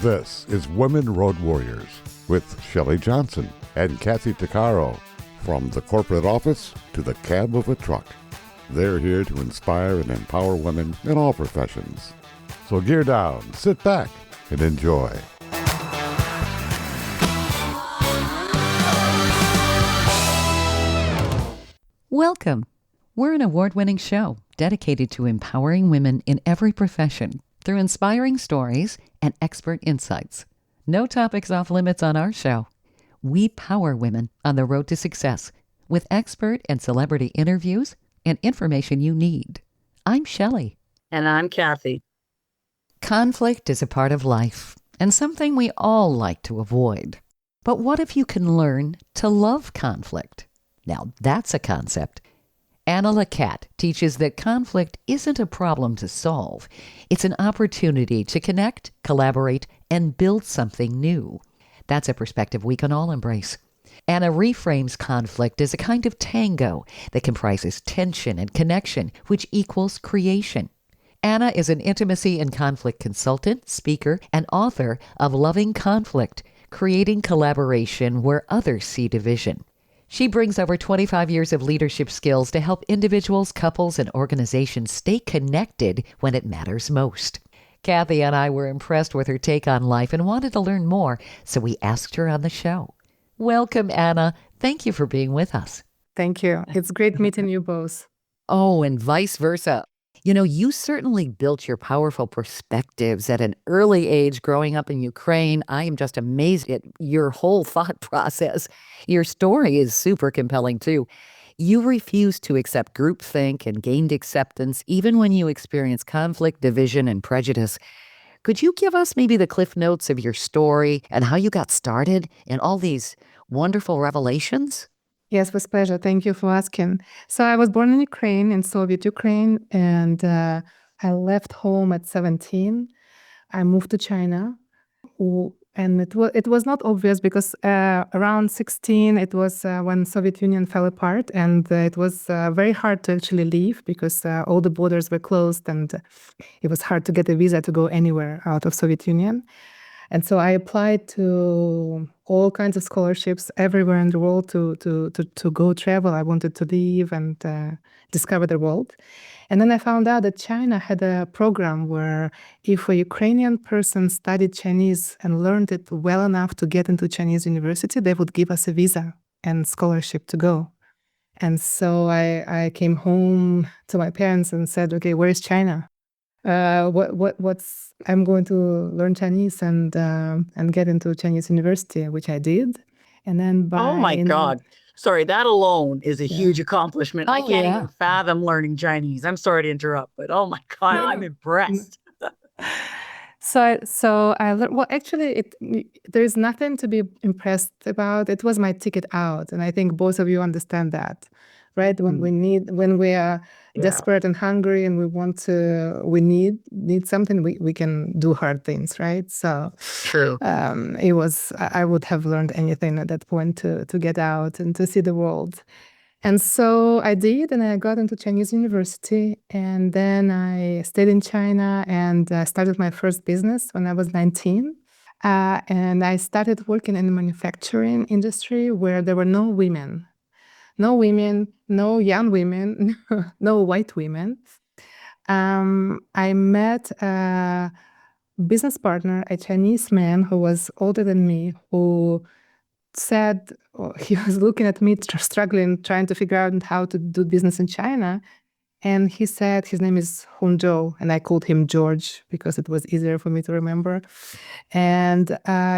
This is Women Road Warriors with Shelley Johnson and Kathy Tuccaro. From the corporate office to the cab of a truck, they're here to inspire and empower women in all professions. So gear down, sit back, and enjoy. Welcome. We're an award-winning show dedicated to empowering women in every profession through inspiring stories and expert insights. No topics off limits on our show. We power women on the road to success with expert and celebrity interviews and information you need. I'm Shelley. And I'm Kathy. Conflict is a part of life and something we all like to avoid. But what if you can learn to love conflict? Now that's a concept. Anna Lecat teaches that conflict isn't a problem to solve. It's an opportunity to connect, collaborate, and build something new. That's a perspective we can all embrace. Anna reframes conflict as a kind of tango that comprises tension and connection, which equals creation. Anna is an intimacy and conflict consultant, speaker, and author of Loving Conflict, Creating Collaboration Where Others See Division. She brings over 25 years of leadership skills to help individuals, couples, and organizations stay connected when it matters most. Kathy and I were impressed with her take on life and wanted to learn more, so we asked her on the show. Welcome, Anna. Thank you for being with us. Thank you. It's great meeting you both. Oh, and vice versa. You know, you certainly built your powerful perspectives at an early age growing up in Ukraine. I am just amazed at your whole thought process. Your story is super compelling, too. You refused to accept groupthink and gained acceptance even when you experienced conflict, division, and prejudice. Could you give us maybe the cliff notes of your story and how you got started in all these wonderful revelations? Yes, with pleasure. Thank you for asking. So I was born in Ukraine, in Soviet Ukraine, and I left home at 17. I moved to China, and it was not obvious because around 16, it was when Soviet Union fell apart, and it was very hard to actually leave because all the borders were closed, and it was hard to get a visa to go anywhere out of Soviet Union. And so I applied to all kinds of scholarships everywhere in the world to go travel. I wanted to leave and discover the world. And then I found out that China had a program where if a Ukrainian person studied Chinese and learned it well enough to get into Chinese university, they would give us a visa and scholarship to go. And so I came home to my parents and said, okay, where is China? I'm going to learn Chinese and get into Chinese university, which I did. And then Oh my God. Sorry, that alone is a huge accomplishment. I can't even fathom learning Chinese. I'm sorry to interrupt, but oh my God, I'm impressed. So I learned, well, actually, there's nothing to be impressed about. It was my ticket out. And I think both of you understand that, right? When we are desperate and hungry and we need something, we can do hard things, right? So true. I would have learned anything at that point to get out and to see the world. And so I did, and I got into Chinese university, and then I stayed in China and started my first business when I was 19. And I started working in the manufacturing industry where there were no women, no young women, no white women. I met a business partner, a Chinese man who was older than me, who said he was looking at me struggling, trying to figure out how to do business in China. And he said his name is Hongzhou, and I called him George because it was easier for me to remember. And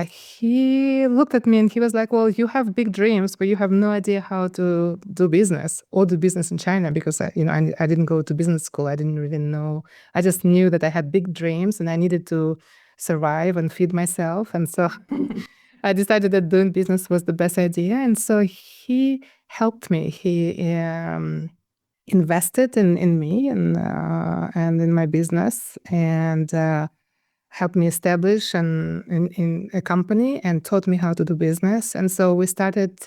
he looked at me and he was like, well, you have big dreams, but you have no idea how to do business or do business in China because I didn't go to business school. I didn't really know. I just knew that I had big dreams and I needed to survive and feed myself. And so I decided that doing business was the best idea. And so he helped me. He invested in me and in my business and helped me establish in a company and taught me how to do business. And so we started,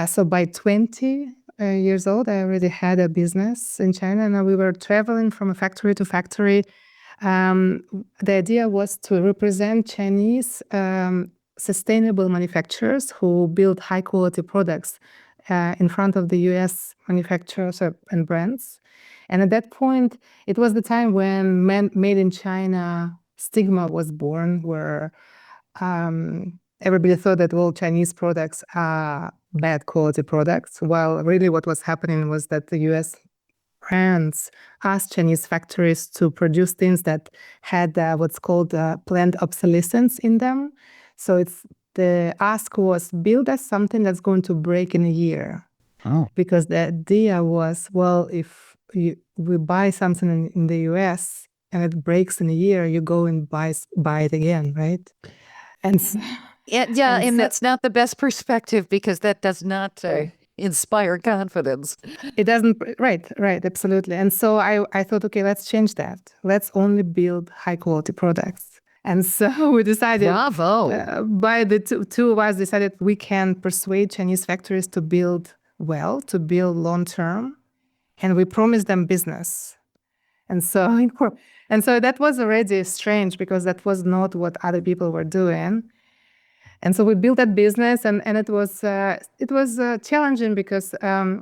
so by 20 years old, I already had a business in China. And we were traveling from factory to factory, The idea was to represent Chinese sustainable manufacturers who build high quality products in front of the US manufacturers and brands. And at that point, it was the time when made in China stigma was born, where everybody thought that all Chinese products are bad quality products, while really what was happening was that the US brands asked Chinese factories to produce things that had what's called planned obsolescence in them. So the ask was build us something that's going to break in a year. Oh. Because the idea was, well, if we buy something in the US and it breaks in a year, you go and buy it again, right? And and that's not the best perspective, because that does not inspire confidence. It doesn't, right, absolutely. And so I thought, okay, let's change that. Let's only build high quality products. And so we decided, bravo, by the two of us decided we can persuade Chinese factories to build well, to build long term, and we promised them business. And so that was already strange, because that was not what other people were doing. And so we built that business, and it was challenging, because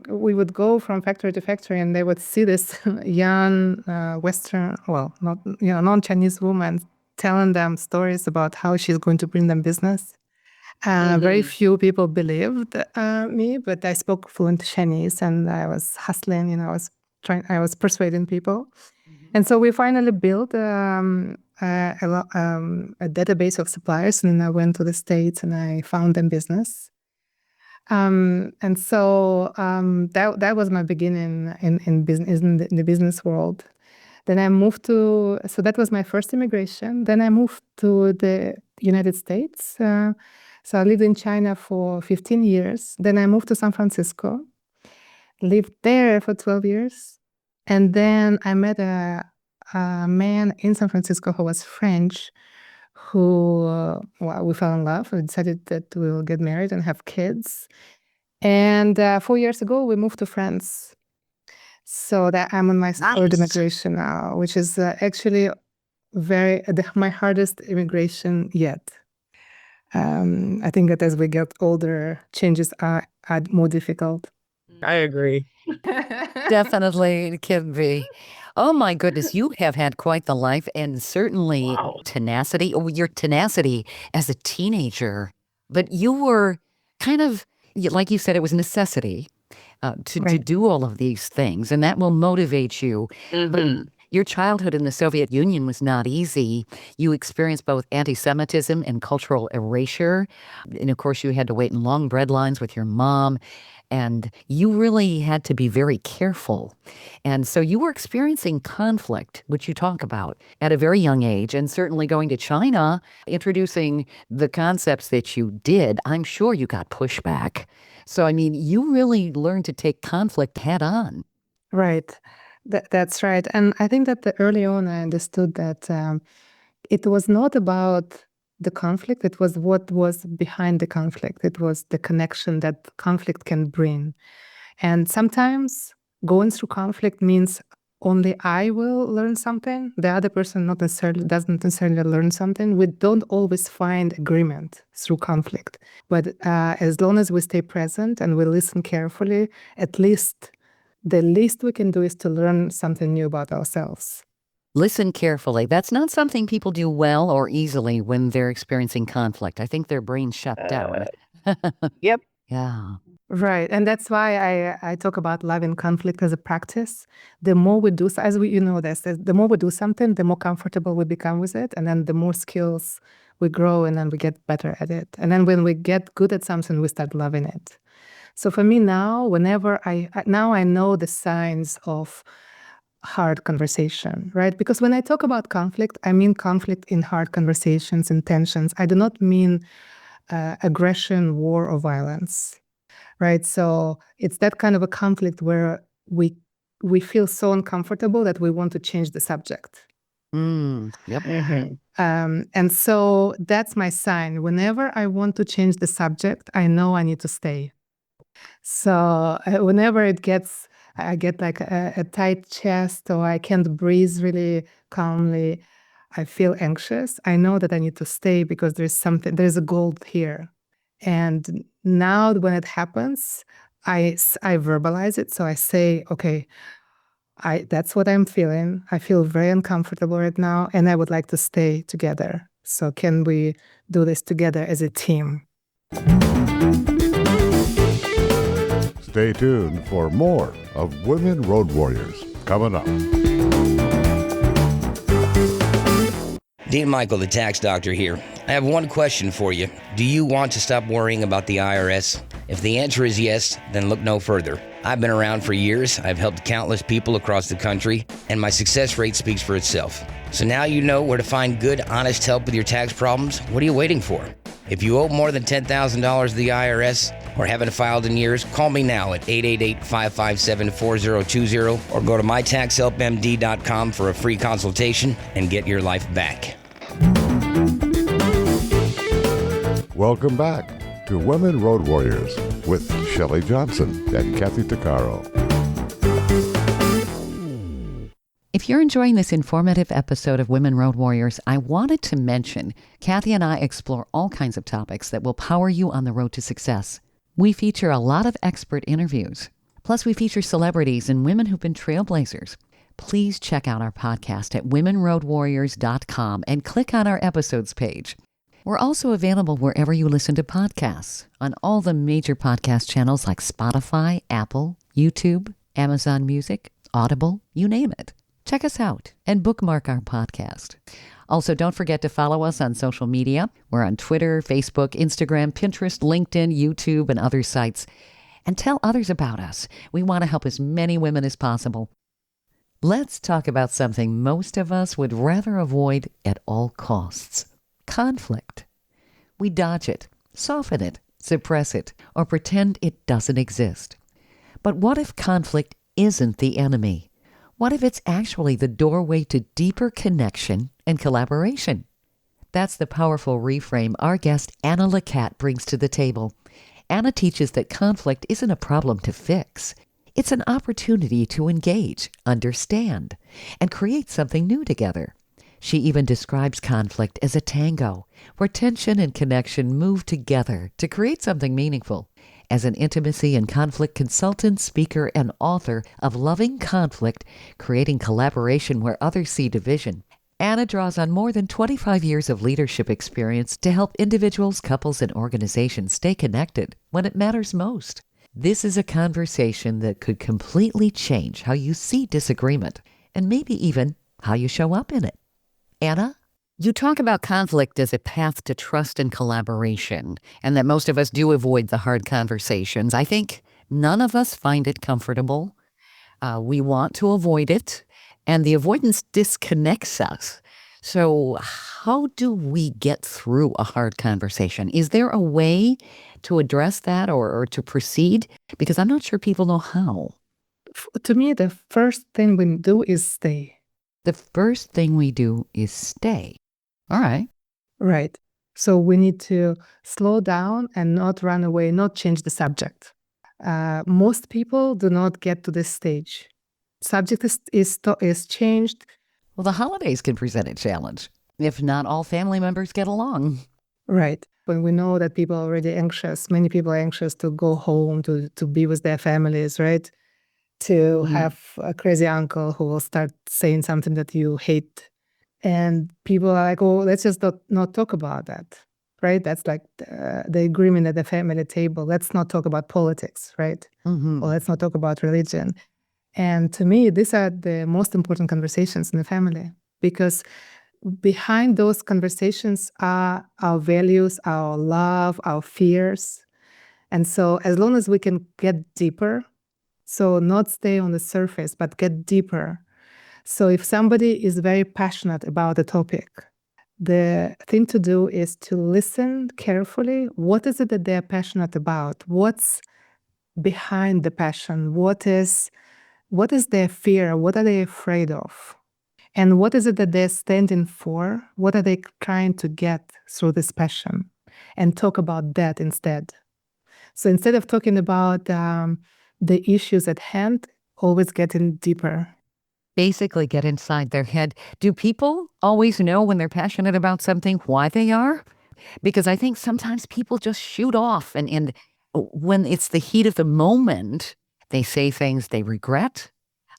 we would go from factory to factory, and they would see this young Western, well, not non-Chinese woman telling them stories about how she's going to bring them business. Very few people believed me, but I spoke fluent Chinese, and I was hustling. I was persuading people. And so we finally built a database of suppliers, and then I went to the States and I found them business. And so that was my beginning in business, in the business world. Then I moved so that was my first immigration. Then I moved to the United States. So I lived in China for 15 years. Then I moved to San Francisco, lived there for 12 years. And then I met a man in San Francisco who was French, who we fell in love. We decided that we will get married and have kids. And 4 years ago, we moved to France. So that I'm on my third immigration now, which is actually my hardest immigration yet. I think that as we get older, changes are more difficult. I agree. Definitely, it can be. Oh my goodness, you have had quite the life, and certainly tenacity. Oh, your tenacity as a teenager. But you were kind of, like you said, it was necessity to do all of these things, and that will motivate you. But your childhood in the Soviet Union was not easy. You experienced both anti-Semitism and cultural erasure. And of course, you had to wait in long bread lines with your mom. And you really had to be very careful. And so you were experiencing conflict, which you talk about, at a very young age. And certainly going to China, introducing the concepts that you did, I'm sure you got pushback. So, I mean, you really learned to take conflict head on. Right. That's right. And I think that early on I understood that it was not about the conflict, it was what was behind the conflict. It was the connection that conflict can bring. And sometimes going through conflict means only I will learn something. The other person doesn't necessarily learn something. We don't always find agreement through conflict. But as long as we stay present and we listen carefully, at least the least we can do is to learn something new about ourselves. Listen carefully. That's not something people do well or easily when they're experiencing conflict. I think their brains shut down. Yep. Yeah. Right. And that's why I talk about loving conflict as a practice. The more we do, the more we do something, the more comfortable we become with it. And then the more skills we grow, and then we get better at it. And then when we get good at something, we start loving it. So for me now, I know the signs of hard conversation, right? Because when I talk about conflict, I mean conflict in hard conversations and tensions. I do not mean aggression, war, or violence, right? So it's that kind of a conflict where we feel so uncomfortable that we want to change the subject. Yep. And so that's my sign. Whenever I want to change the subject, I know I need to stay. So whenever it gets I get like a tight chest, or I can't breathe really calmly. I feel anxious. I know that I need to stay because there's a goal here. And now when it happens, I verbalize it. So I say, okay, that's what I'm feeling. I feel very uncomfortable right now, and I would like to stay together. So can we do this together as a team? Stay tuned for more of Women Road Warriors coming up. Dean Michael, the tax doctor here. I have one question for you. Do you want to stop worrying about the IRS? If the answer is yes, then look no further. I've been around for years. I've helped countless people across the country, and my success rate speaks for itself. So now you know where to find good, honest help with your tax problems. What are you waiting for? If you owe more than $10,000 to the IRS or haven't filed in years, call me now at 888-557-4020 or go to mytaxhelpmd.com for a free consultation and get your life back. Welcome back to Women Road Warriors with Shelley Johnson and Kathy Tuccaro. If you're enjoying this informative episode of Women Road Warriors, I wanted to mention Kathy and I explore all kinds of topics that will power you on the road to success. We feature a lot of expert interviews. Plus, we feature celebrities and women who've been trailblazers. Please check out our podcast at womenroadwarriors.com and click on our episodes page. We're also available wherever you listen to podcasts, on all the major podcast channels like Spotify, Apple, YouTube, Amazon Music, Audible, you name it. Check us out and bookmark our podcast. Also, don't forget to follow us on social media. We're on Twitter, Facebook, Instagram, Pinterest, LinkedIn, YouTube, and other sites. And tell others about us. We want to help as many women as possible. Let's talk about something most of us would rather avoid at all costs. Conflict. We dodge it, soften it, suppress it, or pretend it doesn't exist. But what if conflict isn't the enemy? What if it's actually the doorway to deeper connection and collaboration? That's the powerful reframe our guest Anna Lecat brings to the table. Anna teaches that conflict isn't a problem to fix. It's an opportunity to engage, understand, and create something new together. She even describes conflict as a tango, where tension and connection move together to create something meaningful. As an intimacy and conflict consultant, speaker, and author of Loving Conflict, Creating Collaboration Where Others See Division, Anna draws on more than 25 years of leadership experience to help individuals, couples, and organizations stay connected when it matters most. This is a conversation that could completely change how you see disagreement, and maybe even how you show up in it. Anna? You talk about conflict as a path to trust and collaboration, and that most of us do avoid the hard conversations. I think none of us find it comfortable. We want to avoid it, and the avoidance disconnects us. So how do we get through a hard conversation? Is there a way to address that or to proceed? Because I'm not sure people know how. To me, the first thing we do is stay. The first thing we do is stay. All right. Right. So we need to slow down and not run away, not change the subject. Most people do not get to this stage. Subject is changed. Well, the holidays can present a challenge if not all family members get along. Right. When we know that people are already anxious, many people are anxious to go home, to be with their families, right? To have a crazy uncle who will start saying something that you hate. And people are like, oh, let's just not talk about that, right? That's like the agreement at the family table. Let's not talk about politics, right? Or let's not talk about religion. And to me, these are the most important conversations in the family, because behind those conversations are our values, our love, our fears. And so as long as we can get deeper, so not stay on the surface, but get deeper. So if somebody is very passionate about a topic, the thing to do is to listen carefully. What is it that they're passionate about? What's behind the passion? What is their fear? What are they afraid of? And what is it that they're standing for? What are they trying to get through this passion? And talk about that instead. So instead of talking about the issues at hand, always getting deeper. Basically get inside their head. Do people always know when they're passionate about something why they are? Because I think sometimes people just shoot off and when it's the heat of the moment, they say things they regret.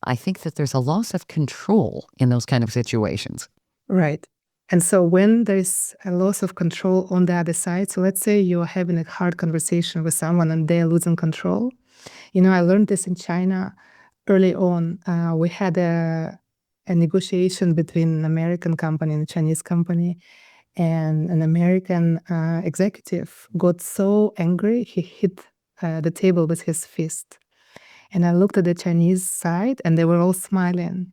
I think that there's a loss of control in those kind of situations. Right. And so when there's a loss of control on the other side, so let's say you're having a hard conversation with someone and they're losing control. I learned this in China early on. We had a negotiation between an American company and a Chinese company, and an American executive got so angry, he hit the table with his fist. And I looked at the Chinese side, and they were all smiling.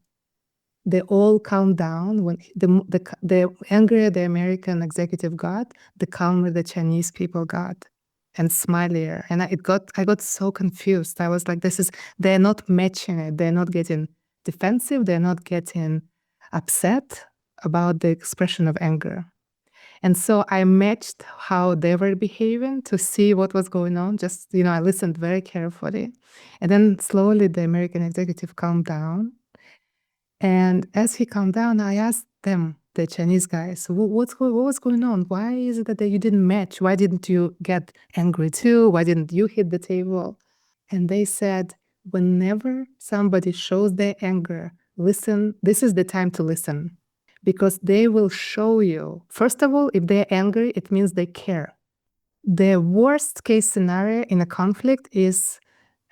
They all calmed down. When the angrier the American executive got, the calmer the Chinese people got, and smilier. And I got so confused. I was like, they're not matching it. They're not getting defensive. They're not getting upset about the expression of anger. And so I matched how they were behaving to see what was going on. Just, I listened very carefully. And then slowly the American executive calmed down. And as he calmed down, I asked them, the Chinese guys, what was going on? Why is it that you didn't match? Why didn't you get angry too? Why didn't you hit the table? And they said, whenever somebody shows their anger, listen, this is the time to listen. Because they will show you, first of all, if they're angry, it means they care. The worst case scenario in a conflict is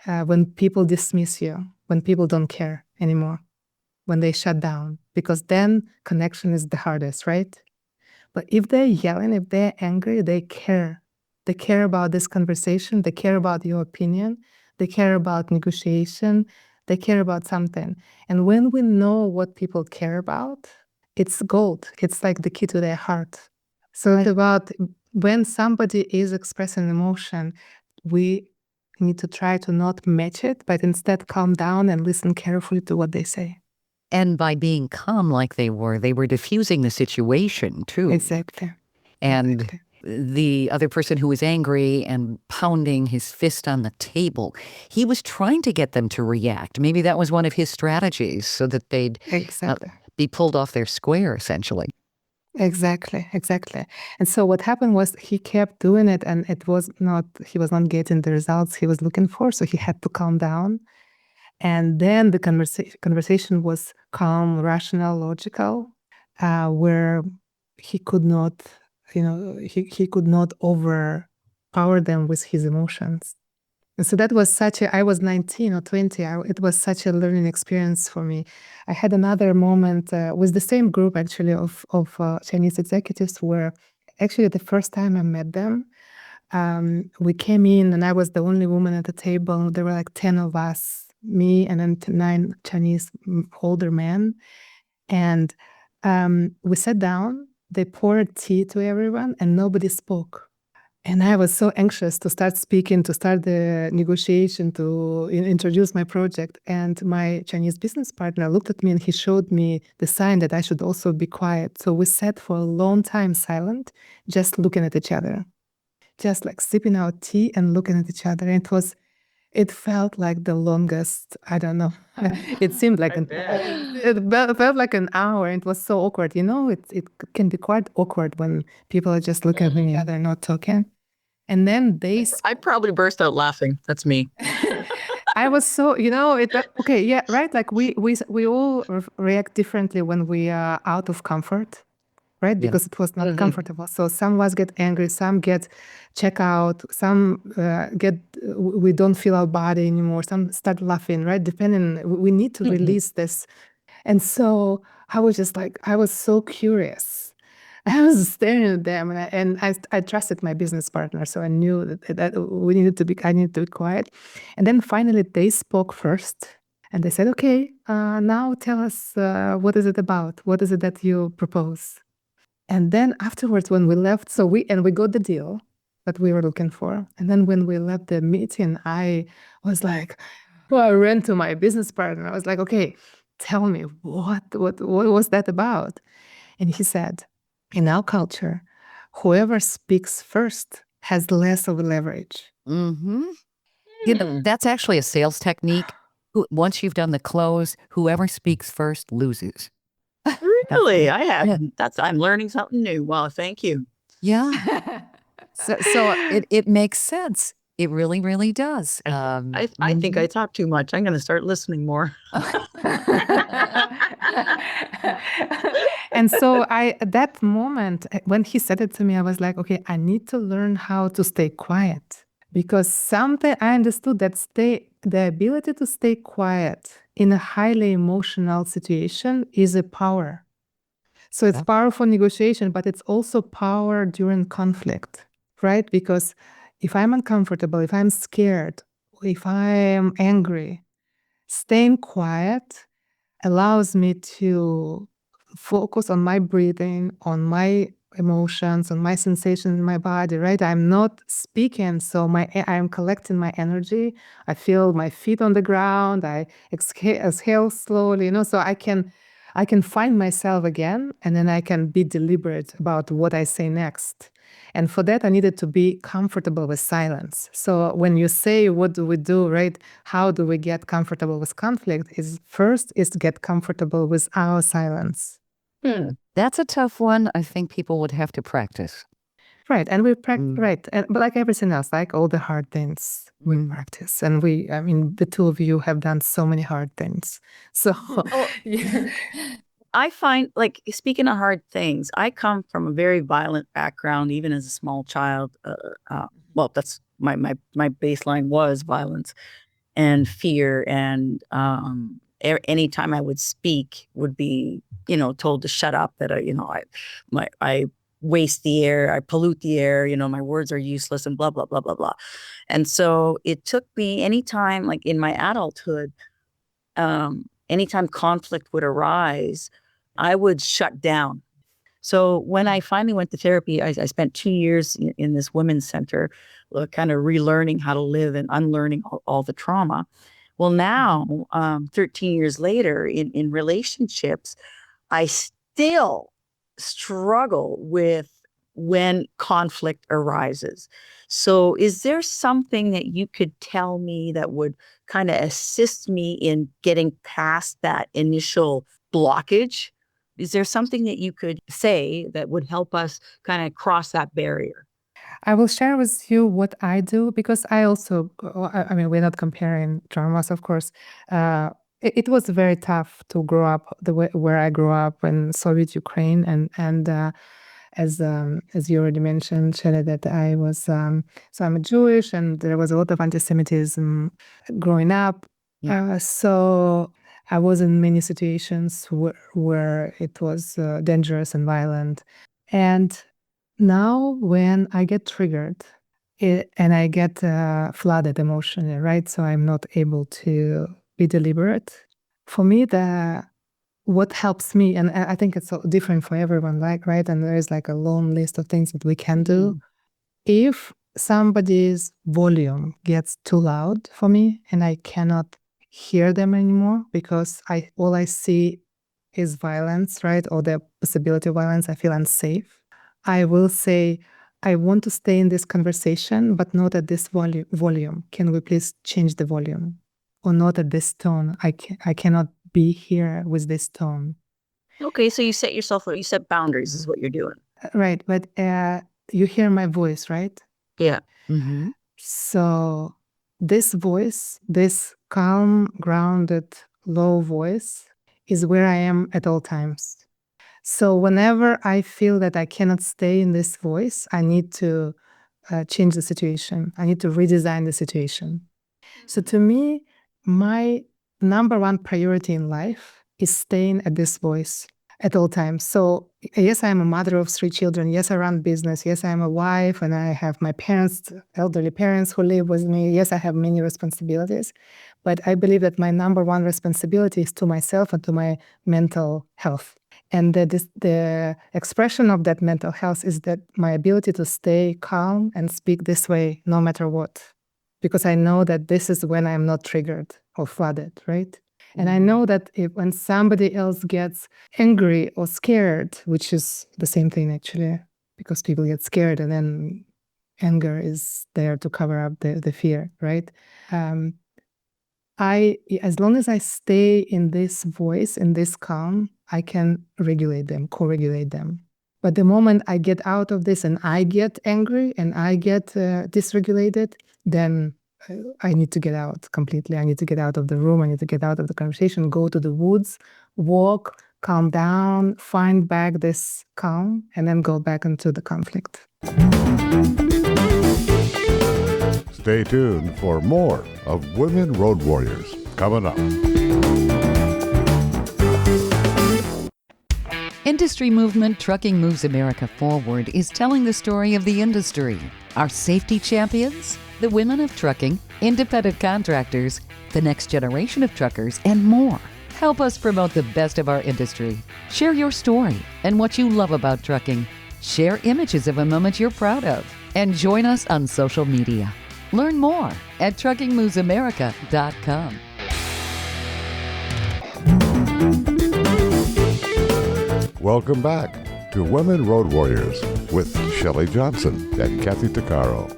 when people dismiss you, when people don't care anymore, when they shut down, because then connection is the hardest, right? But if they're yelling, if they're angry, they care. They care about this conversation. They care about your opinion. They care about negotiation. They care about something. And when we know what people care about, it's gold. It's like the key to their heart. So it's about when somebody is expressing emotion, we need to try to not match it, but instead calm down and listen carefully to what they say. And by being calm like they were diffusing the situation too. Exactly. And Exactly. the other person who was angry and pounding his fist on the table, he was trying to get them to react. Maybe that was one of his strategies so that they'd Exactly. be pulled off their square, essentially. Exactly. And so what happened was he kept doing it, and he was not getting the results he was looking for, so he had to calm down. And then the conversation was calm, rational, logical, where he could not, he could not overpower them with his emotions. And so that was I was 19 or 20. It was such a learning experience for me. I had another moment with the same group, actually, of Chinese executives, where actually the first time I met them, we came in and I was the only woman at the table. There were like 10 of us, me and then 9 Chinese older men. And we sat down, they poured tea to everyone, and nobody spoke. And I was so anxious to start speaking, to start the negotiation, to introduce my project. And my Chinese business partner looked at me and he showed me the sign that I should also be quiet. So we sat for a long time silent, just looking at each other, just like sipping our tea and looking at each other. And it felt like the longest, I don't know. It seemed like it felt like an hour. It was so awkward. It can be quite awkward when people are just looking at each other, not talking. And then I probably burst out laughing. That's me. I was so, okay, yeah, right. Like we all react differently when we are out of comfort, right? Because it was not comfortable. So some of us get angry, some get check out, some we don't feel our body anymore, some start laughing, right? Depending, we need to release this. And so I was just like, I was so curious. I was staring at them, and I trusted my business partner, so I knew that I needed to be quiet. And then finally they spoke first, and they said, "Okay, now tell us what is it about? What is it that you propose?" And then afterwards, when we left, we got the deal that we were looking for. And then when we left the meeting, I was like, I ran to my business partner. I was like, "Okay, tell me what was that about?" And he said, in our culture, whoever speaks first has less of a leverage. Mm-hmm. That's actually a sales technique. once you've done the close, whoever speaks first loses. Really? I haven't. I'm learning something new. Well, thank you. Yeah. So it makes sense. It really, really does. I think I talk too much. I'm going to start listening more. And so at that moment, when he said it to me, I was like, okay, I need to learn how to stay quiet. Because something I understood that the ability to stay quiet in a highly emotional situation is a power. So it's power for negotiation, but it's also power during conflict, right? Because if I'm uncomfortable, if I'm scared, if I'm angry, staying quiet allows me to focus on my breathing, on my emotions, on my sensations in my body, right? I'm not speaking, so I'm collecting my energy. I feel my feet on the ground. I exhale slowly, so I can find myself again, and then I can be deliberate about what I say next. And for that, I needed to be comfortable with silence. So when you say, what do we do, right? How do we get comfortable with conflict? First is to get comfortable with our silence. That's a tough one. I think people would have to practice. Right. And we practice, right. But like everything else, like all the hard things, we practice. And the two of you have done so many hard things. So I find, like, speaking of hard things, I come from a very violent background, even as a small child. Well, that's my baseline was violence and fear, and anytime I would speak would be, told to shut up, that I waste the air, I pollute the air, my words are useless, and blah blah blah blah blah. And so it took me, anytime, like in my adulthood, anytime conflict would arise, I would shut down. So when I finally went to therapy, I spent 2 years in this women's center, kind of relearning how to live and unlearning all the trauma. Well, now, 13 years later, in relationships, I still struggle with when conflict arises. So is there something that you could tell me that would kind of assist me in getting past that initial blockage? Is there something that you could say that would help us kind of cross that barrier? I will share with you what I do, because I also, we're not comparing traumas, of course. It was very tough to grow up the way where I grew up in Soviet Ukraine, and as you already mentioned, Shelley, that I was so I'm Jewish, and there was a lot of anti-Semitism growing up. So I was in many situations where it was dangerous and violent, and now when I get triggered and I get flooded emotionally, right? So I'm not able to be deliberate. For me, what helps me, and I think it's so different for everyone, like, right? And there is like a long list of things that we can do. If somebody's volume gets too loud for me and I cannot hear them anymore because all I see is violence, right? Or the possibility of violence, I feel unsafe. I will say, I want to stay in this conversation, but not at this volume. Can we please change the volume? Or not at this tone. I cannot be here with this tone. Okay, so you set boundaries is what you're doing. Right, but you hear my voice, right? Yeah. Mm-hmm. So this voice, this calm, grounded, low voice is where I am at all times. So whenever I feel that I cannot stay in this voice, I need to change the situation. I need to redesign the situation. So to me, my number one priority in life is staying at this voice at all times. So yes, I'm a mother of 3 children. Yes, I run business. Yes, I'm a wife, and I have my parents, elderly parents who live with me. Yes, I have many responsibilities. But I believe that my number one responsibility is to myself and to my mental health. And the expression of that mental health is that my ability to stay calm and speak this way no matter what. Because I know that this is when I'm not triggered or flooded, right? And I know that when somebody else gets angry or scared, which is the same thing actually, because people get scared and then anger is there to cover up the fear, right? as long as I stay in this voice, in this calm, I can regulate them, co-regulate them. But the moment I get out of this and I get angry and I get dysregulated, then I need to get out completely. I need to get out of the room. I need to get out of the conversation, go to the woods, walk, calm down, find back this calm, and then go back into the conflict. Stay tuned for more of Women Road Warriors coming up. Industry movement Trucking Moves America Forward is telling the story of the industry. Our safety champions, the women of trucking, independent contractors, the next generation of truckers, and more. Help us promote the best of our industry. Share your story and what you love about trucking. Share images of a moment you're proud of. And join us on social media. Learn more at truckingmovesamerica.com. Welcome back to Women Road Warriors with Shelley Johnson and Kathy Tuccaro.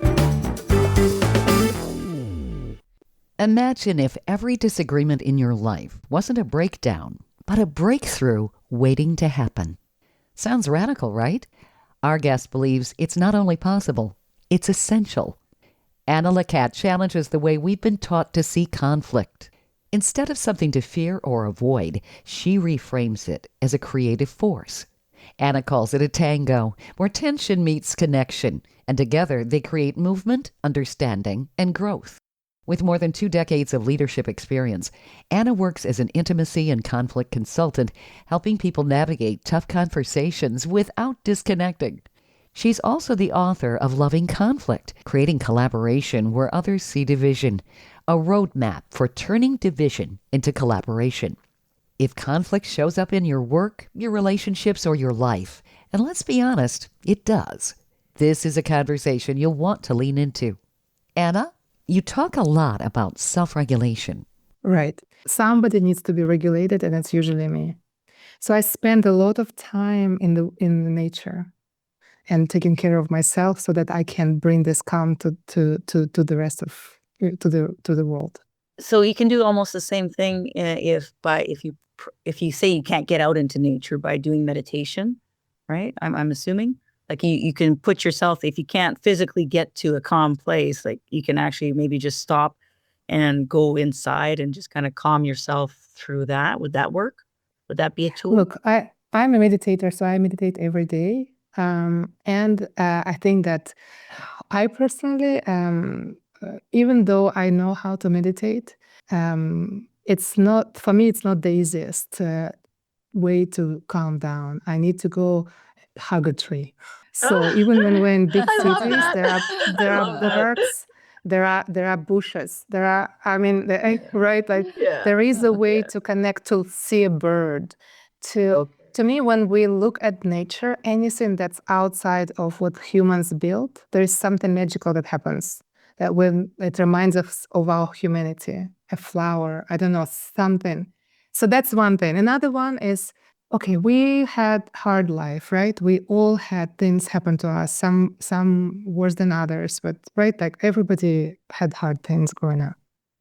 Imagine if every disagreement in your life wasn't a breakdown, but a breakthrough waiting to happen. Sounds radical, right? Our guest believes it's not only possible, it's essential. Anna Lecat challenges the way we've been taught to see conflict. Instead of something to fear or avoid, she reframes it as a creative force. Anna calls it a tango, where tension meets connection, and together they create movement, understanding, and growth. With more than 2 decades of leadership experience, Anna works as an intimacy and conflict consultant, helping people navigate tough conversations without disconnecting. She's also the author of Loving Conflict, Creating Collaboration Where Others See Division, a roadmap for turning division into collaboration. If conflict shows up in your work, your relationships, or your life, and let's be honest, it does, this is a conversation you'll want to lean into. Anna, you talk a lot about self-regulation. Right. Somebody needs to be regulated, and it's usually me. So I spend a lot of time in the nature and taking care of myself so that I can bring this calm to the rest of to the world. So you can do almost the same thing if you say you can't get out into nature by doing meditation, right? I'm assuming. Like you can put yourself, if you can't physically get to a calm place, like you can actually maybe just stop and go inside and just kind of calm yourself through that. Would that work? Would that be a tool? Look, I'm a meditator, so I meditate every day. And I think that I personally, even though I know how to meditate, it's not, for me, it's not the easiest way to calm down. I need to go hug a tree. So even when we're in big cities, there are birds, there are bushes, right? Like there is a way to connect, to see a bird. To me, when we look at nature, anything that's outside of what humans build, there is something magical that happens. That when it reminds us of our humanity, a flower, I don't know, something. So that's one thing. Another one is, okay, we had hard life, right? We all had things happen to us, some worse than others, but right, like everybody had hard things growing up.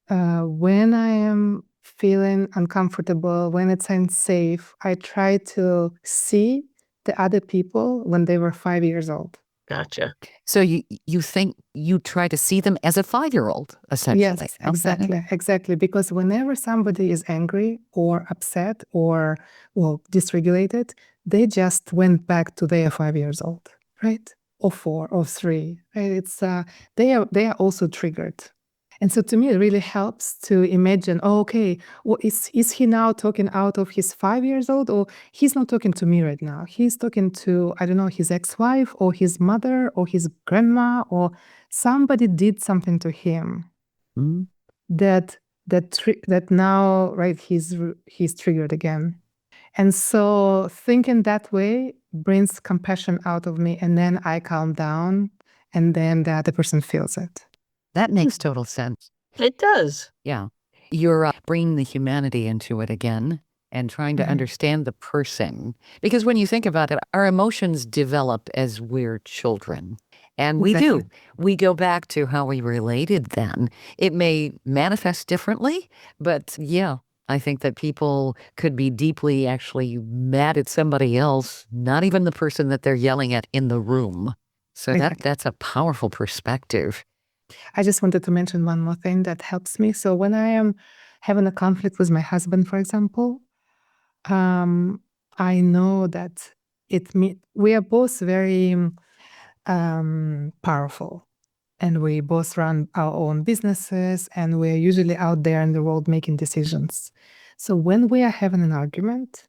When I am feeling uncomfortable, when it's unsafe, I try to see the other people when they were 5 years old. Gotcha. So you think you try to see them as a 5-year-old, essentially? Yes, exactly. Because whenever somebody is angry or upset or dysregulated, they just went back to their 5 years old, right? Or 4 or 3. Right? It's they are also triggered. And so to me, it really helps to imagine, is he now talking out of his 5 years old, or he's not talking to me right now. He's talking to, I don't know, his ex-wife or his mother or his grandma, or somebody did something to him that now, right, he's triggered again. And so thinking that way brings compassion out of me, and then I calm down, and then the other person feels it. That makes total sense. It does. Yeah. You're bringing the humanity into it again. and trying to Right. understand the person. Because when you think about it, our emotions develop as we're children. And we Exactly. do. We go back to how we related then. It may manifest differently, but yeah, I think that people could be deeply actually mad at somebody else, not even the person that they're yelling at in the room. So Exactly. that's a powerful perspective. I just wanted to mention one more thing that helps me. So when I am having a conflict with my husband, for example, I know that we are both very powerful, and we both run our own businesses, and we're usually out there in the world making decisions. So when we are having an argument,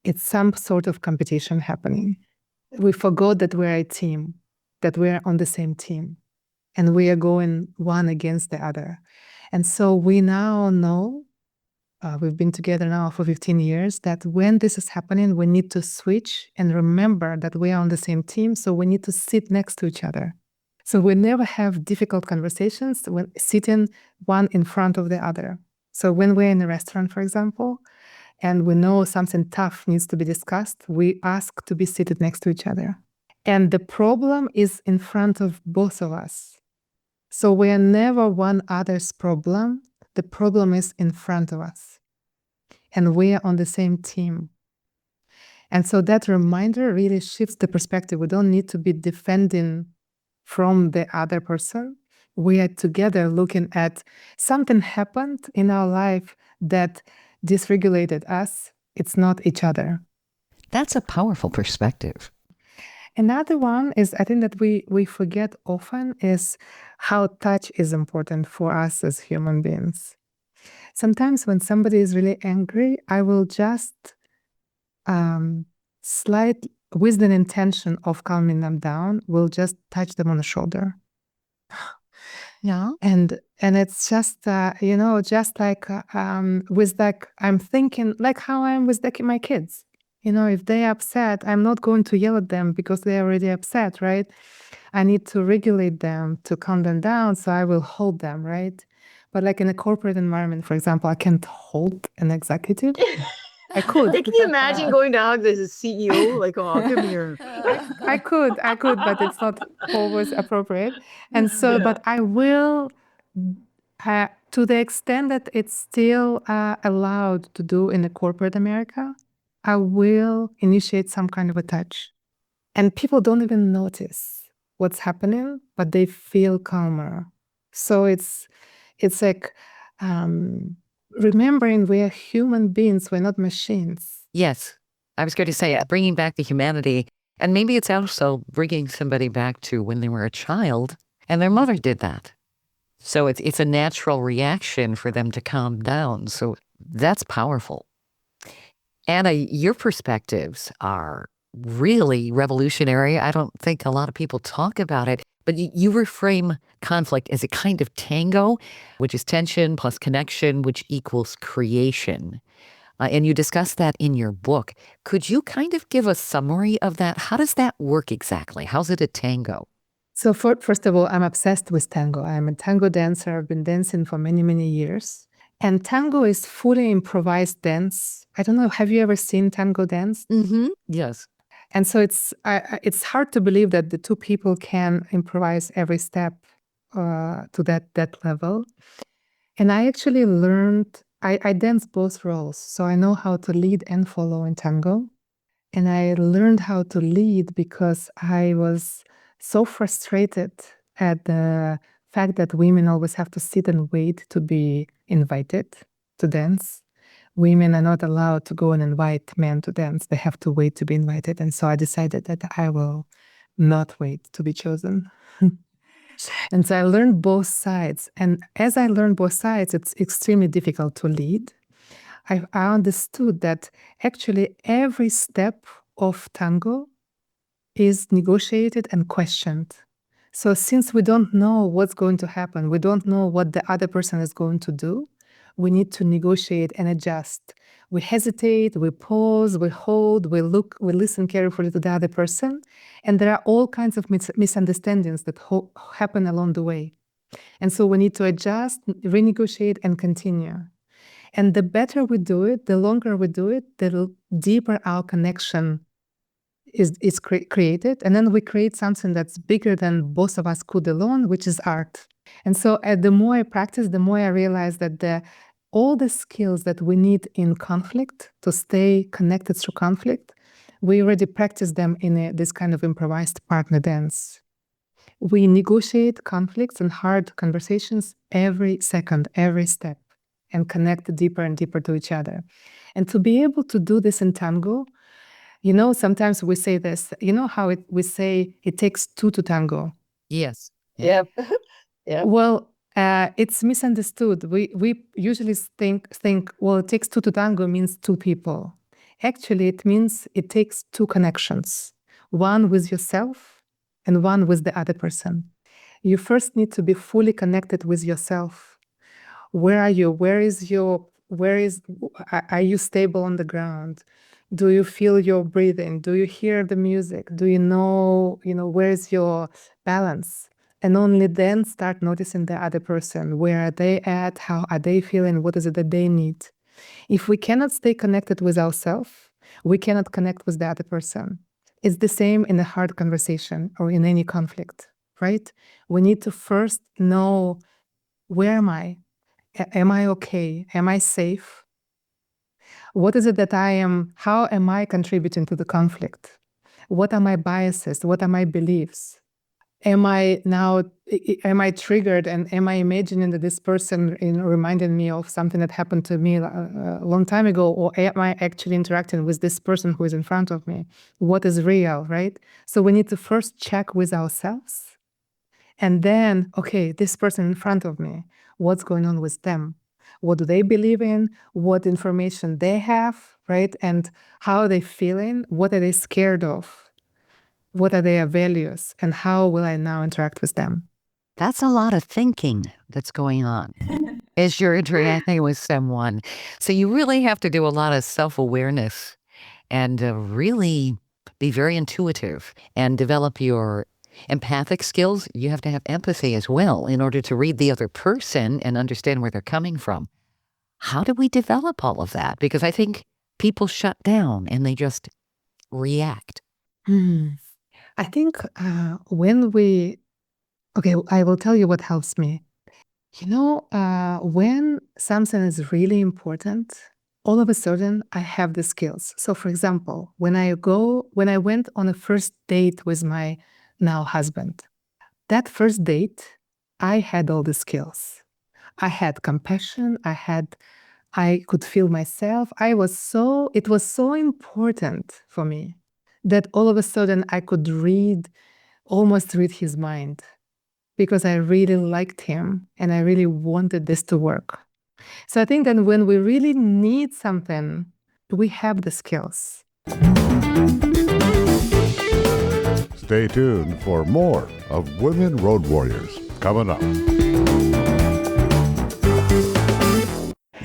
it's some sort of competition happening. We forgot that we're a team, that we're on the same team, and we are going one against the other. And so we now know, we've been together now for 15 years, that when this is happening, we need to switch and remember that we are on the same team. So we need to sit next to each other. So we never have difficult conversations when sitting one in front of the other. So when we're in a restaurant, for example, and we know something tough needs to be discussed, we ask to be seated next to each other. And the problem is in front of both of us. So we are never one other's problem. The problem is in front of us. And we are on the same team. And so that reminder really shifts the perspective. We don't need to be defending from the other person. We are together looking at something happened in our life that dysregulated us. It's not each other. That's a powerful perspective. Another one is, I think that we forget often, is how touch is important for us as human beings. Sometimes when somebody is really angry, I will just slight, with the intention of calming them down, will just touch them on the shoulder. Yeah. And it's just just like with like I'm thinking like how I'm with my kids. If they're upset, I'm not going to yell at them because they're already upset, right? I need to regulate them to calm them down, so I will hold them, right? But like in a corporate environment, for example, I can't hold an executive. I could. Can you imagine going to hug the CEO? Like, oh, come here. I could, but it's not always appropriate. And so, but I will, to the extent that it's still allowed to do in a corporate America, I will initiate some kind of a touch. And people don't even notice what's happening, but they feel calmer. So it's like remembering we are human beings, we're not machines. Yes. I was going to say, bringing back the humanity. And maybe it's also bringing somebody back to when they were a child and their mother did that. So it's a natural reaction for them to calm down. So that's powerful. Anna, your perspectives are really revolutionary. I don't think a lot of people talk about it, but you reframe conflict as a kind of tango, which is tension plus connection, which equals creation. And you discuss that in your book. Could you kind of give a summary of that? How does that work exactly? How's it a tango? So first of all, I'm obsessed with tango. I'm a tango dancer. I've been dancing for many, many years. And tango is fully improvised dance. I don't know, have you ever seen tango dance? Mm-hmm. Yes. And so it's hard to believe that the two people can improvise every step to that level. And I actually learned, I dance both roles. So I know how to lead and follow in tango. And I learned how to lead because I was so frustrated at the fact that women always have to sit and wait to be invited to dance. Women are not allowed to go and invite men to dance. They have to wait to be invited. And so I decided that I will not wait to be chosen. And so I learned both sides. And as I learned both sides, it's extremely difficult to lead. I understood that actually every step of tango is negotiated and questioned. So since we don't know what's going to happen, we don't know what the other person is going to do, we need to negotiate and adjust. We hesitate, we pause, we hold, we look, we listen carefully to the other person. And there are all kinds of misunderstandings that happen along the way. And so we need to adjust, renegotiate, and continue. And the better we do it, the longer we do it, the deeper our connection is created. And then we create something that's bigger than both of us could alone, which is art. And so the more I practice, the more I realize that all the skills that we need in conflict to stay connected through conflict, we already practice them in this kind of improvised partner dance. We negotiate conflicts and hard conversations every second, every step, and connect deeper and deeper to each other. And to be able to do this in tango, sometimes we say this, how we say it takes two to tango. Yes. Yeah. Yeah. Well, it's misunderstood. We usually think, well, it takes two to tango means two people. Actually, it means it takes two connections, one with yourself and one with the other person. You first need to be fully connected with yourself. Where are you? Are you stable on the ground? Do you feel your breathing? Do you hear the music? Do you know, where's your balance? And only then start noticing the other person. Where are they at? How are they feeling? What is it that they need? If we cannot stay connected with ourselves, we cannot connect with the other person. It's the same in a hard conversation or in any conflict, right? We need to first know, where am I? Am I okay? Am I safe? What is it that I am? How am I contributing to the conflict? What are my biases? What are my beliefs? Am I triggered, and am I imagining that this person reminded me of something that happened to me a long time ago? Or am I actually interacting with this person who is in front of me? What is real, right? So we need to first check with ourselves. And then, okay, this person in front of me, what's going on with them? What do they believe in? What information they have, right? And how are they feeling? What are they scared of? What are their values? And how will I now interact with them? That's a lot of thinking that's going on as you're interacting with someone. So you really have to do a lot of self-awareness and really be very intuitive and develop your empathic skills. You have to have empathy as well in order to read the other person and understand where they're coming from. How do we develop all of that? Because I think people shut down and they just react. I think I will tell you what helps me. When something is really important, all of a sudden I have the skills. So for example, when I went on a first date with my now husband, that first date, I had all the skills. I had compassion. I could feel myself. It was so important for me that all of a sudden I could almost read his mind, because I really liked him and I really wanted this to work. So I think that when we really need something, we have the skills. Stay tuned for more of Women Road Warriors coming up.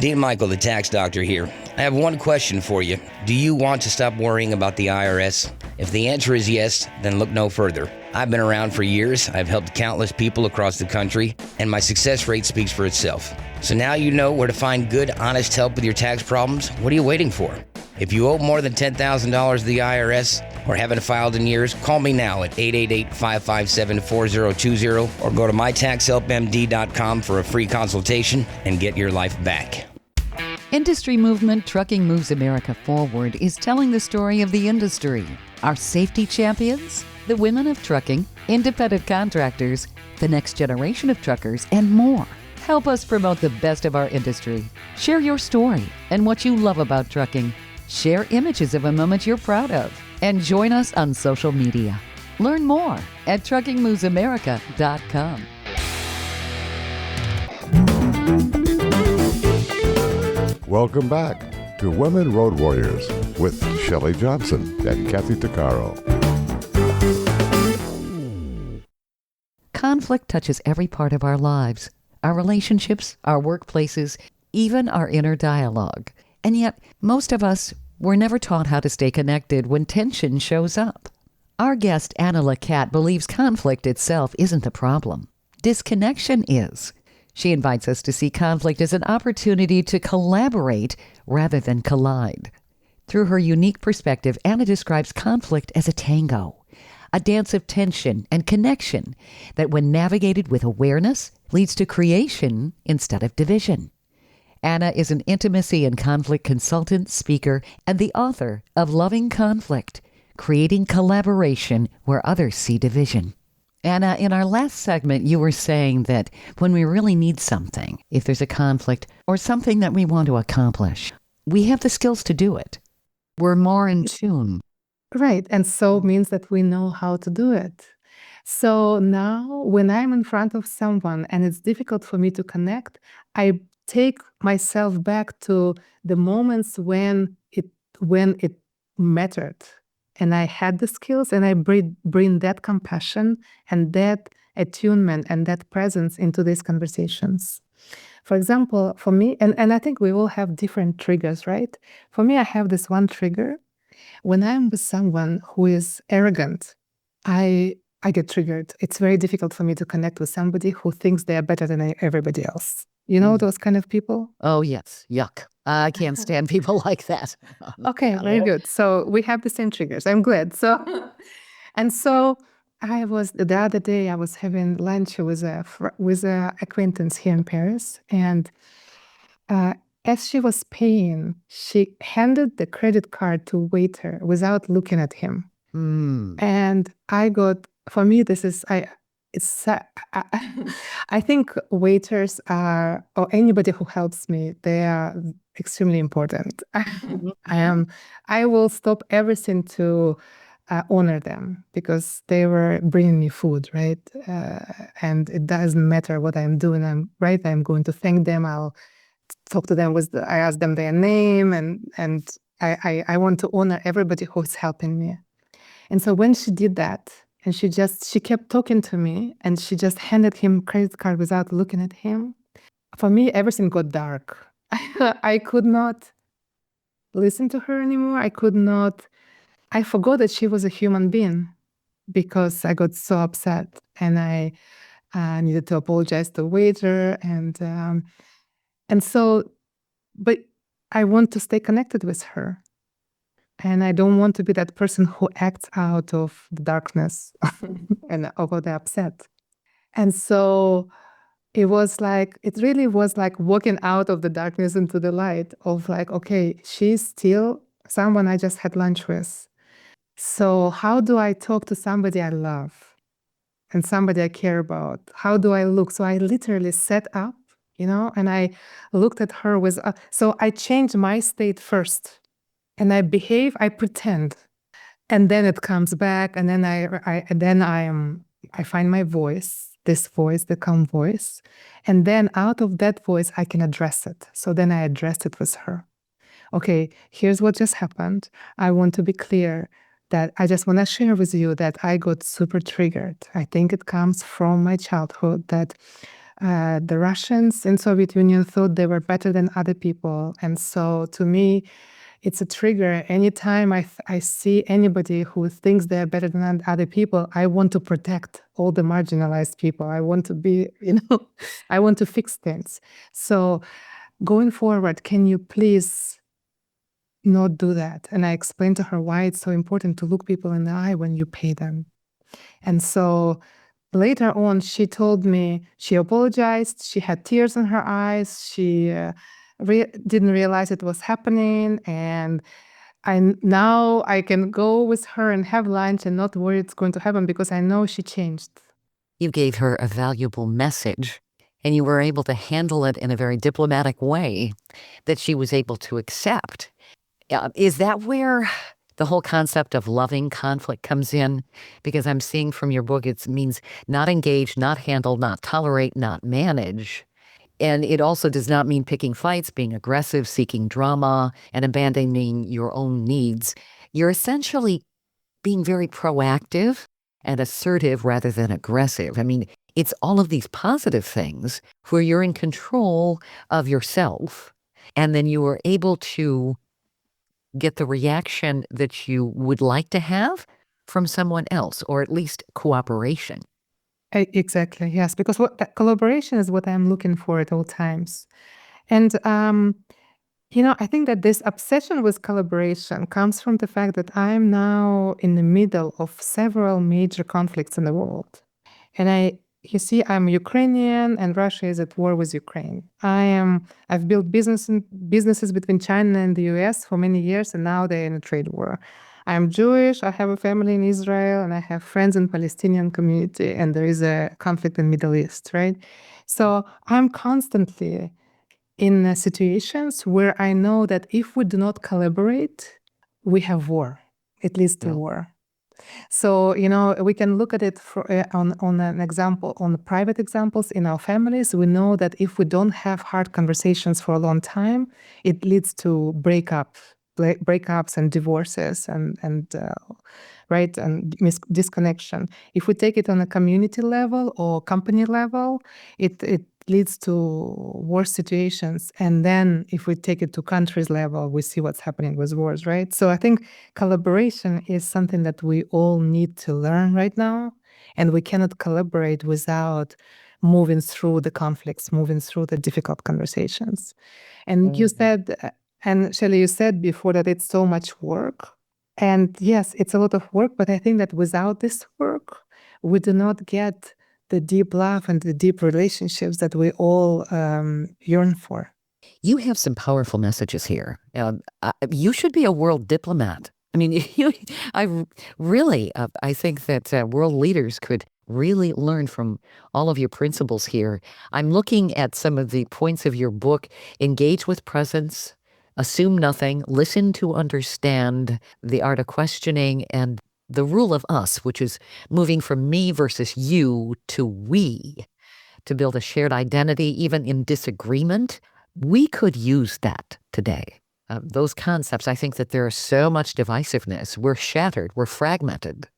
Dean Michael, the tax doctor here. I have one question for you. Do you want to stop worrying about the IRS? If the answer is yes, then look no further. I've been around for years. I've helped countless people across the country, and my success rate speaks for itself. So now you know where to find good, honest help with your tax problems. What are you waiting for? If you owe more than $10,000 to the IRS or haven't filed in years, call me now at 888-557-4020 or go to mytaxhelpmd.com for a free consultation and get your life back. Industry movement Trucking Moves America Forward is telling the story of the industry. Our safety champions, the women of trucking, independent contractors, the next generation of truckers, and more. Help us promote the best of our industry. Share your story and what you love about trucking. Share images of a moment you're proud of. And join us on social media. Learn more at truckingmovesamerica.com. Welcome back to Women Road Warriors with Shelley Johnson and Kathy Tuccaro. Conflict touches every part of our lives, our relationships, our workplaces, even our inner dialogue. And yet, most of us were never taught how to stay connected when tension shows up. Our guest, Anna Lecat, believes conflict itself isn't the problem. Disconnection is. She invites us to see conflict as an opportunity to collaborate rather than collide. Through her unique perspective, Anna describes conflict as a tango, a dance of tension and connection that, when navigated with awareness, leads to creation instead of division. Anna is an intimacy and conflict consultant, speaker, and the author of Loving Conflict, Creating Collaboration Where Others See Division. Anna, in our last segment, you were saying that when we really need something, if there's a conflict or something that we want to accomplish, we have the skills to do it. We're more in tune. Right. And so means that we know how to do it. So now when I'm in front of someone and it's difficult for me to connect, I take myself back to the moments when it mattered. And I had the skills, and I bring that compassion and that attunement and that presence into these conversations. For example, for me, and I think we all have different triggers, right? For me, I have this one trigger. When I'm with someone who is arrogant, I get triggered. It's very difficult for me to connect with somebody who thinks they are better than everybody else. You know those kind of people? Oh, yes. Yuck. I can't stand people like that. Okay, very good. So we have the same triggers. I'm glad. So, and so the other day I was having lunch with a acquaintance here in Paris, and as she was paying, she handed the credit card to waiter without looking at him. And for me, I think waiters are, or anybody who helps me, they are extremely important. I will stop everything to honor them because they were bringing me food, right? And it doesn't matter what I'm doing. I'm going to thank them. I'll talk to them I ask them their name, and I want to honor everybody who's helping me. And so when she did that, and she kept talking to me, and she just handed him credit card without looking at him, for me, everything got dark. I could not listen to her anymore. I forgot that she was a human being because I got so upset, and I needed to apologize to the waiter, but I want to stay connected with her. And I don't want to be that person who acts out of the darkness and over the upset. And so it really was like walking out of the darkness into the light of like, okay, she's still someone I just had lunch with. So how do I talk to somebody I love and somebody I care about? How do I look? So I literally sat up, and I looked at her so I changed my state first. And I pretend, and then it comes back, and then I find my voice, the calm voice, and then out of that voice I can address it. So then I addressed it with her. Okay, here's what just happened. I want to be clear that I just want to share with you that I got super triggered. I think it comes from my childhood that the Russians in Soviet Union thought they were better than other people, and so to me, it's a trigger. Anytime I see anybody who thinks they're better than other people, I want to protect all the marginalized people. I want to be, I want to fix things. So going forward, can you please not do that? And I explained to her why it's so important to look people in the eye when you pay them. And so later on, she told me, she apologized. She had tears in her eyes. She didn't realize it was happening, and now I can go with her and have lunch and not worry it's going to happen because I know she changed. You gave her a valuable message, and you were able to handle it in a very diplomatic way that she was able to accept. Is that where the whole concept of loving conflict comes in? Because I'm seeing from your book, it means not engage, not handle, not tolerate, not manage. And it also does not mean picking fights, being aggressive, seeking drama, and abandoning your own needs. You're essentially being very proactive and assertive rather than aggressive. I mean, it's all of these positive things where you're in control of yourself, and then you are able to get the reaction that you would like to have from someone else, or at least cooperation. Exactly, yes, because collaboration is what I'm looking for at all times. And I think that this obsession with collaboration comes from the fact that I'm now in the middle of several major conflicts in the world. And you see, I'm Ukrainian and Russia is at war with Ukraine. I've built businesses between China and the US for many years, and now they're in a trade war. I'm Jewish, I have a family in Israel, and I have friends in Palestinian community, and there is a conflict in Middle East, right? So I'm constantly in situations where I know that if we do not collaborate, we have war. It leads to war. So, we can look at it on an example, on the private examples in our families. We know that if we don't have hard conversations for a long time, it leads to breakups and divorces and right, and disconnection. If we take it on a community level or company level, it leads to worse situations. And then if we take it to countries level, we see what's happening with wars, right? So I think collaboration is something that we all need to learn right now. And we cannot collaborate without moving through the conflicts, moving through the difficult conversations. And you said, and Shelley, you said before that it's so much work. And yes, it's a lot of work, but I think that without this work, we do not get the deep love and the deep relationships that we all yearn for. You have some powerful messages here. You should be a world diplomat. I mean, I think that world leaders could really learn from all of your principles here. I'm looking at some of the points of your book: engage with presence, assume nothing, listen to understand, the art of questioning, and the rule of us, which is moving from me versus you to we, to build a shared identity, even in disagreement. We could use that today. Those concepts, I think that there is so much divisiveness. We're shattered, we're fragmented,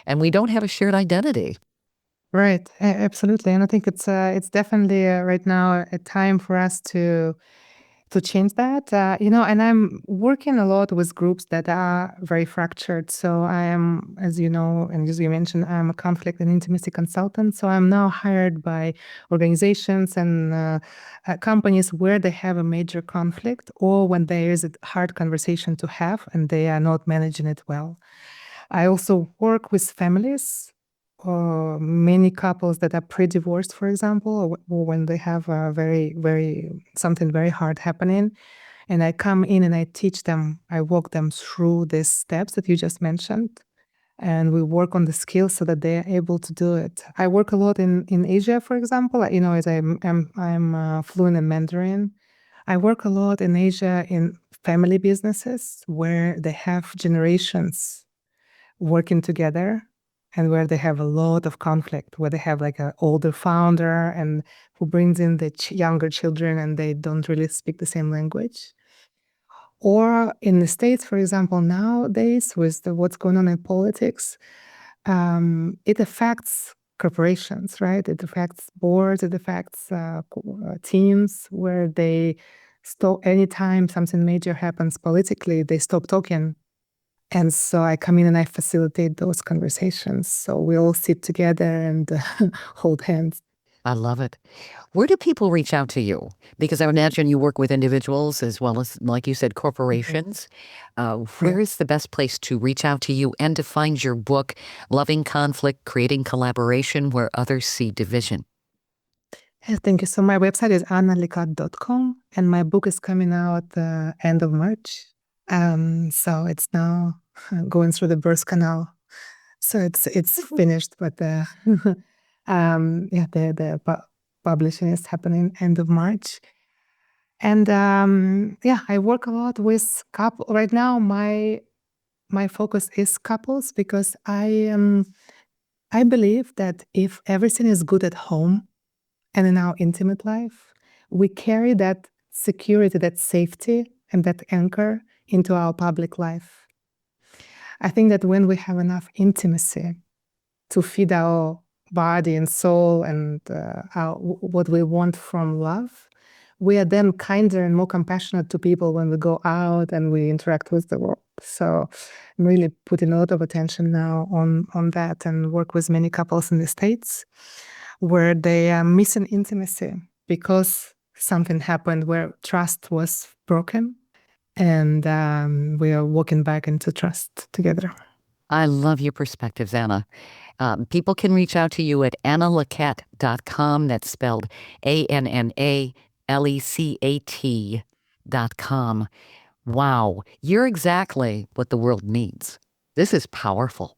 and we don't have a shared identity. Right, absolutely. And I think it's definitely right now a time for us to change that. And I'm working a lot with groups that are very fractured. So I am, as you know, and as you mentioned, I'm a conflict and intimacy consultant. So I'm now hired by organizations and companies where they have a major conflict, or when there is a hard conversation to have and they are not managing it well. I also work with families, or many couples that are pre-divorced, for example, or when they have a something very hard happening. And I come in and I teach them, I walk them through these steps that you just mentioned. And we work on the skills so that they are able to do it. I work a lot in Asia, for example. As I'm fluent in Mandarin. I work a lot in Asia in family businesses where they have generations working together, and where they have a lot of conflict, where they have like an older founder and who brings in the younger children and they don't really speak the same language. Or in the States, for example, nowadays with what's going on in politics, it affects corporations, right? It affects boards, it affects teams where they stop anytime something major happens politically, they stop talking. And so I come in and I facilitate those conversations. So we all sit together and hold hands. I love it. Where do people reach out to you? Because I imagine you work with individuals as well as, like you said, corporations. Where is the best place to reach out to you and to find your book, Loving Conflict, Creating Collaboration Where Others See Division? Yes, thank you. So my website is annalecat.com, and my book is coming out end of March. So it's now going through the birth canal. So it's finished, but the publishing is happening end of March. And I work a lot with couple. Right now, my focus is couples, because I believe that if everything is good at home and in our intimate life, we carry that security, that safety, and that anchor into our public life. I think that when we have enough intimacy to feed our body and soul and what we want from love, we are then kinder and more compassionate to people when we go out and we interact with the world. So I'm really putting a lot of attention now on that, and work with many couples in the States where they are missing intimacy because something happened where trust was broken, and we are walking back into trust together. I love your perspectives, Anna. People can reach out to you at annalecat.com. That's spelled ANNALECAT.com. Wow, you're exactly what the world needs. This is powerful.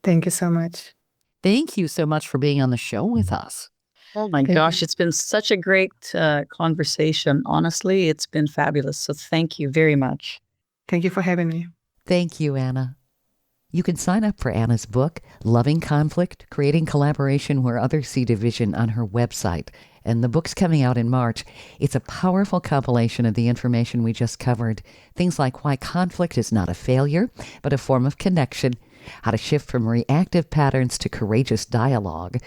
Thank you so much. Thank you so much for being on the show with us. Oh my gosh, it's been such a great conversation. Honestly, it's been fabulous. So thank you very much. Thank you for having me. Thank you, Anna. You can sign up for Anna's book, Loving Conflict, Creating Collaboration Where Others See Division, on her website. And the book's coming out in March. It's a powerful compilation of the information we just covered. Things like why conflict is not a failure, but a form of connection, how to shift from reactive patterns to courageous dialogue,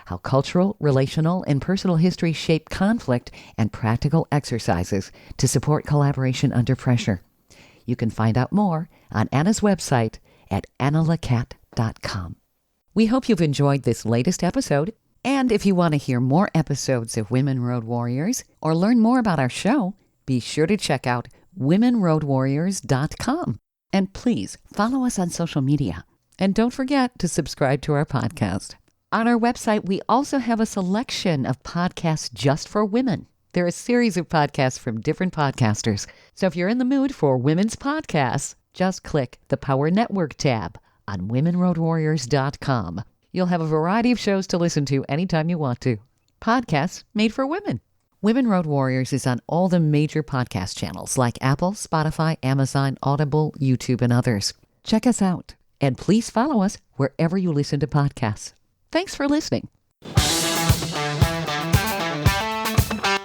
how cultural, relational, and personal history shape conflict, and practical exercises to support collaboration under pressure. You can find out more on Anna's website at annalecat.com. We hope you've enjoyed this latest episode, and if you want to hear more episodes of Women Road Warriors or learn more about our show, be sure to check out womenroadwarriors.com. And please follow us on social media. And don't forget to subscribe to our podcast. On our website, we also have a selection of podcasts just for women. There are a series of podcasts from different podcasters. So if you're in the mood for women's podcasts, just click the Power Network tab on womenroadwarriors.com. You'll have a variety of shows to listen to anytime you want to. Podcasts made for women. Women Road Warriors is on all the major podcast channels like Apple, Spotify, Amazon, Audible, YouTube, and others. Check us out. And please follow us wherever you listen to podcasts. Thanks for listening.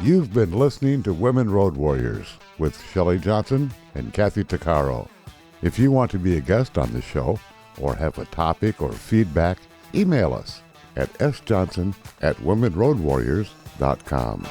You've been listening to Women Road Warriors with Shelley Johnson and Kathy Tuccaro. If you want to be a guest on the show or have a topic or feedback, email us at sjohnson@womenroadwarriors.com.